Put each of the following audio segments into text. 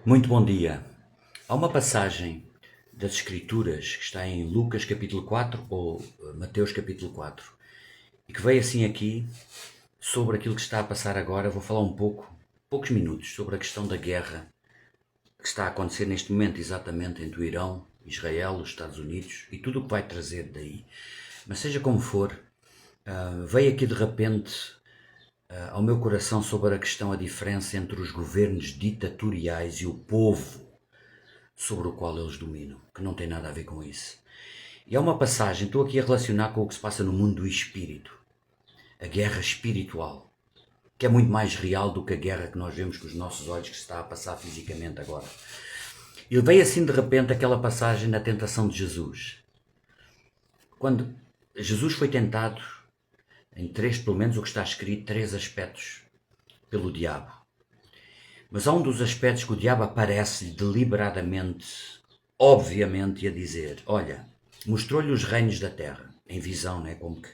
Muito bom dia. Há uma passagem das Escrituras que está em Lucas capítulo 4 ou Mateus capítulo 4 e que veio assim aqui sobre aquilo que está a passar agora. Vou falar poucos minutos, sobre a questão da guerra que está a acontecer neste momento exatamente entre o Irão, Israel, os Estados Unidos e tudo o que vai trazer daí. Mas seja como for, veio aqui de repente ao meu coração sobre a questão, a diferença entre os governos ditatoriais e o povo sobre o qual eles dominam, que não tem nada a ver com isso. E há uma passagem, estou aqui a relacionar com o que se passa no mundo do espírito, a guerra espiritual, que é muito mais real do que a guerra que nós vemos com os nossos olhos que se está a passar fisicamente agora. E veio assim de repente aquela passagem na tentação de Jesus. Quando Jesus foi tentado em três, pelo menos o que está escrito, três aspectos pelo diabo. Mas há um dos aspectos que o diabo aparece deliberadamente, obviamente, a dizer, olha, mostrou-lhe os reinos da terra, em visão, né? Como que,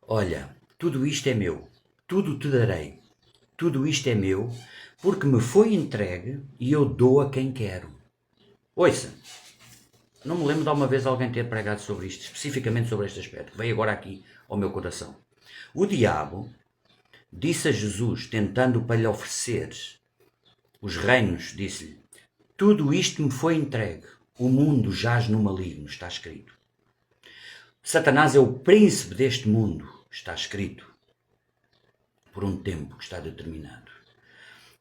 olha, tudo isto é meu, tudo te darei, tudo isto é meu, porque me foi entregue e eu dou a quem quero. Ouça, não me lembro de alguma vez alguém ter pregado sobre isto, especificamente sobre este aspecto, veio agora aqui ao meu coração. O diabo disse a Jesus, tentando para lhe oferecer os reinos, disse-lhe, tudo isto me foi entregue, o mundo jaz no maligno, está escrito. Satanás é o príncipe deste mundo, está escrito, por um tempo que está determinado.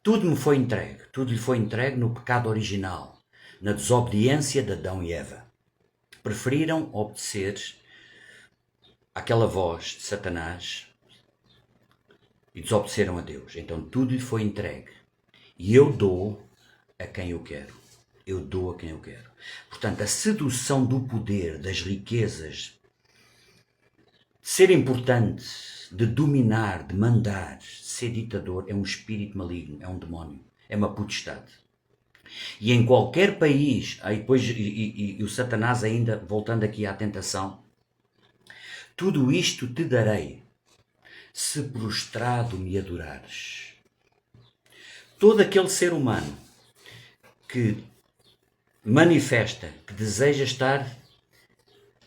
Tudo me foi entregue, tudo lhe foi entregue no pecado original, na desobediência de Adão e Eva. Preferiram obedecer àquela voz de Satanás e desobedeceram a Deus. Então tudo lhe foi entregue. E eu dou a quem eu quero. Eu dou a quem eu quero. Portanto, a sedução do poder, das riquezas, de ser importante, de dominar, de mandar, de ser ditador, é um espírito maligno, é um demónio, é uma potestade. E em qualquer país, aí depois, e o Satanás ainda, voltando aqui à tentação, tudo isto te darei, se prostrado me adorares. Todo aquele ser humano que manifesta, que deseja estar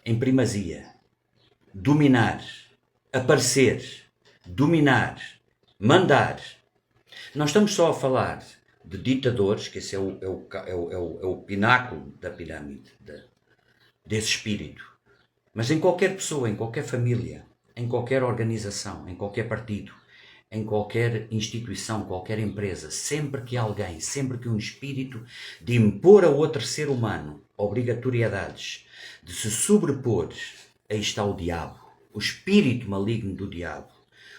em primazia, dominar, aparecer, dominar, mandar. Não estamos só a falar de ditadores, que esse é o pináculo da pirâmide, desse espírito, mas em qualquer pessoa, em qualquer família, em qualquer organização, em qualquer partido, em qualquer instituição, qualquer empresa, sempre que alguém, sempre que um espírito de impor a outro ser humano obrigatoriedades, de se sobrepor, aí está o diabo, o espírito maligno do diabo,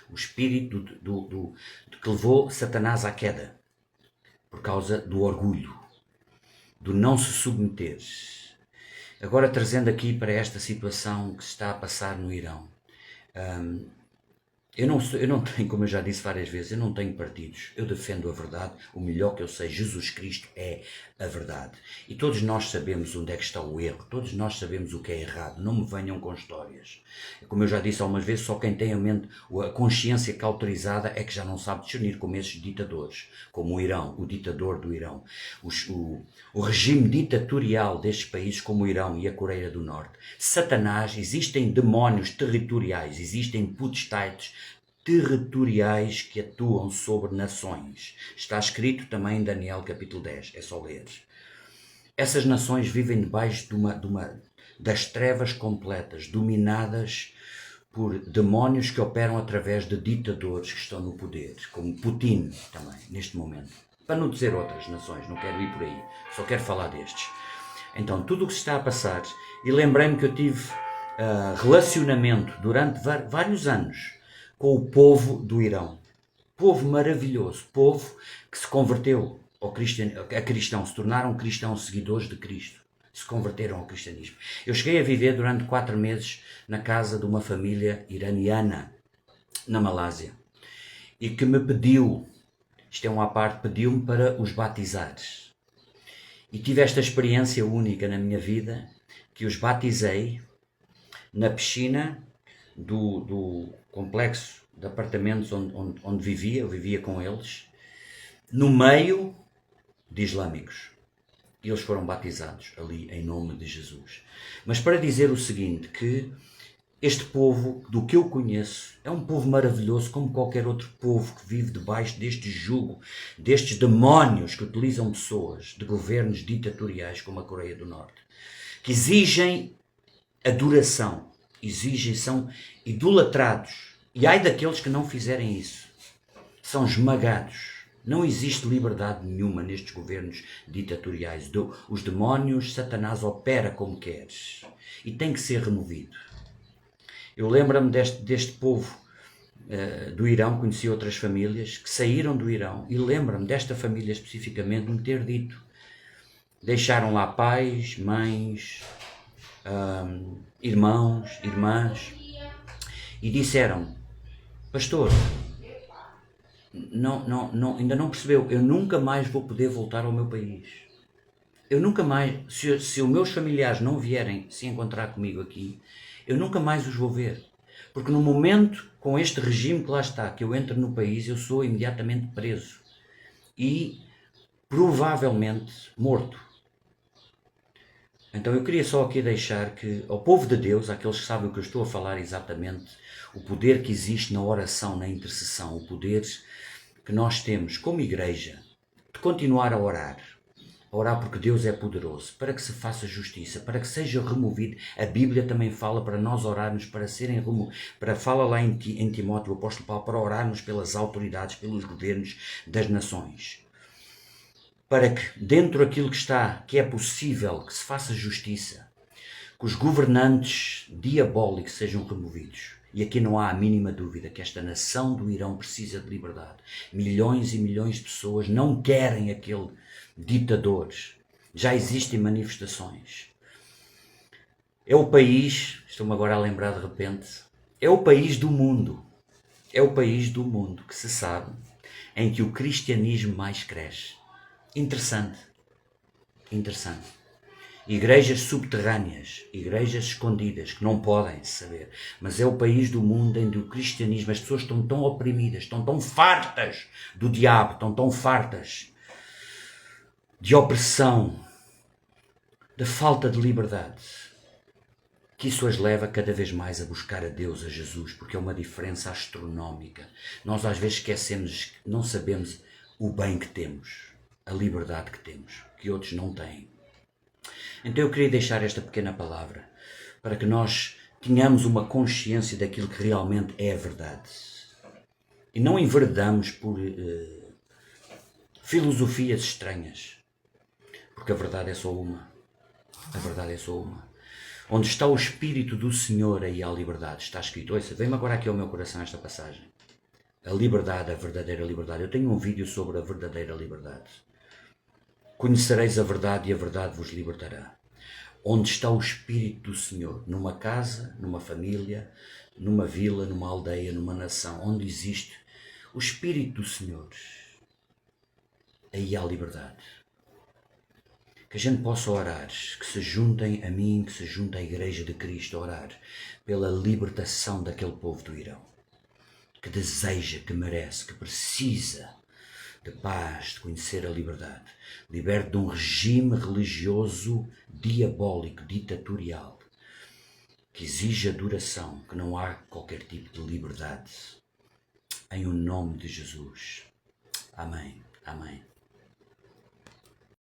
o espírito que levou Satanás à queda, por causa do orgulho, do não se submeter. Agora trazendo aqui para esta situação que se está a passar no Irão. Eu não tenho, como eu já disse várias vezes, eu não tenho partidos. Eu defendo a verdade. O melhor que eu sei, Jesus Cristo é a verdade. E todos nós sabemos onde é que está o erro. Todos nós sabemos o que é errado. Não me venham com histórias. Como eu já disse algumas vezes, só quem tem a consciência cauterizada é que já não sabe discernir, como esses ditadores. Como o Irão, o ditador do Irão. O regime ditatorial destes países como o Irão e a Coreia do Norte. Satanás, existem demónios territoriais, existem potestades territoriais que atuam sobre nações. Está escrito também em Daniel capítulo 10, é só ler. Essas nações vivem debaixo das trevas completas, dominadas por demónios que operam através de ditadores que estão no poder, como Putin também, neste momento. Para não dizer outras nações, não quero ir por aí, só quero falar destes. Então, tudo o que se está a passar, e lembrei-me que eu tive relacionamento durante vários anos com o povo do Irão. Povo maravilhoso, povo que se converteu a cristão, se tornaram cristãos seguidores de Cristo, se converteram ao cristianismo. Eu cheguei a viver durante 4 meses na casa de uma família iraniana, na Malásia, e que me pediu, isto é uma parte, pediu-me para os batizar. E tive esta experiência única na minha vida, que os batizei na piscina do complexo de apartamentos onde vivia, eu vivia com eles, no meio de islâmicos. E eles foram batizados ali em nome de Jesus. Mas para dizer o seguinte, que este povo, do que eu conheço, é um povo maravilhoso como qualquer outro povo que vive debaixo deste jugo, destes demónios que utilizam pessoas de governos ditatoriais como a Coreia do Norte, que exigem adoração, são idolatrados. E ai daqueles que não fizerem isso, são esmagados. Não existe liberdade nenhuma nestes governos ditatoriais. Os demónios, Satanás opera como queres e tem que ser removido. Eu lembro-me deste povo do Irão, conheci outras famílias que saíram do Irão e lembro-me desta família especificamente me ter dito, deixaram lá pais, mães, irmãos, irmãs e disseram, pastor, ainda não percebeu, eu nunca mais vou poder voltar ao meu país. Eu nunca mais, se os meus familiares não vierem se encontrar comigo aqui, eu nunca mais os vou ver. Porque no momento, com este regime que lá está, que eu entro no país, eu sou imediatamente preso. E provavelmente morto. Então eu queria só aqui deixar que ao povo de Deus, àqueles que sabem o que eu estou a falar exatamente, o poder que existe na oração, na intercessão, o poder que nós temos como igreja de continuar a orar porque Deus é poderoso, para que se faça justiça, para que seja removido. A Bíblia também fala para nós orarmos, para serem removidos, fala lá em Timóteo, o apóstolo Paulo, para orarmos pelas autoridades, pelos governos das nações. Para que dentro daquilo que é possível, que se faça justiça, que os governantes diabólicos sejam removidos. E aqui não há a mínima dúvida que esta nação do Irão precisa de liberdade. Milhões e milhões de pessoas não querem aquele ditador. Já existem manifestações. É o país, estou-me agora a lembrar de repente, é o país do mundo. É o país do mundo que se sabe em que o cristianismo mais cresce. Interessante. Igrejas subterrâneas, igrejas escondidas, que não podem saber. Mas é o país do mundo em que o cristianismo, as pessoas estão tão oprimidas, estão tão fartas do diabo, estão tão fartas de opressão, da falta de liberdade, que isso as leva cada vez mais a buscar a Deus, a Jesus, porque é uma diferença astronómica. Nós às vezes esquecemos, não sabemos o bem que temos, a liberdade que temos, que outros não têm. Então eu queria deixar esta pequena palavra para que nós tenhamos uma consciência daquilo que realmente é a verdade. E não enveredamos por filosofias estranhas, porque a verdade é só uma. A verdade é só uma. Onde está o Espírito do Senhor, aí há liberdade. Está escrito, ouça, vem-me agora aqui ao meu coração esta passagem. A liberdade, a verdadeira liberdade. Eu tenho um vídeo sobre a verdadeira liberdade. Conhecereis a verdade e a verdade vos libertará. Onde está o Espírito do Senhor? Numa casa, numa família, numa vila, numa aldeia, numa nação. Onde existe o Espírito do Senhor, aí há liberdade. Que a gente possa orar, que se juntem a mim, que se juntem à Igreja de Cristo a orar pela libertação daquele povo do Irão, que deseja, que merece, que precisa de paz, de conhecer a liberdade, liberto de um regime religioso diabólico, ditatorial, que exige adoração, que não há qualquer tipo de liberdade. Em o nome de Jesus. Amém. Amém.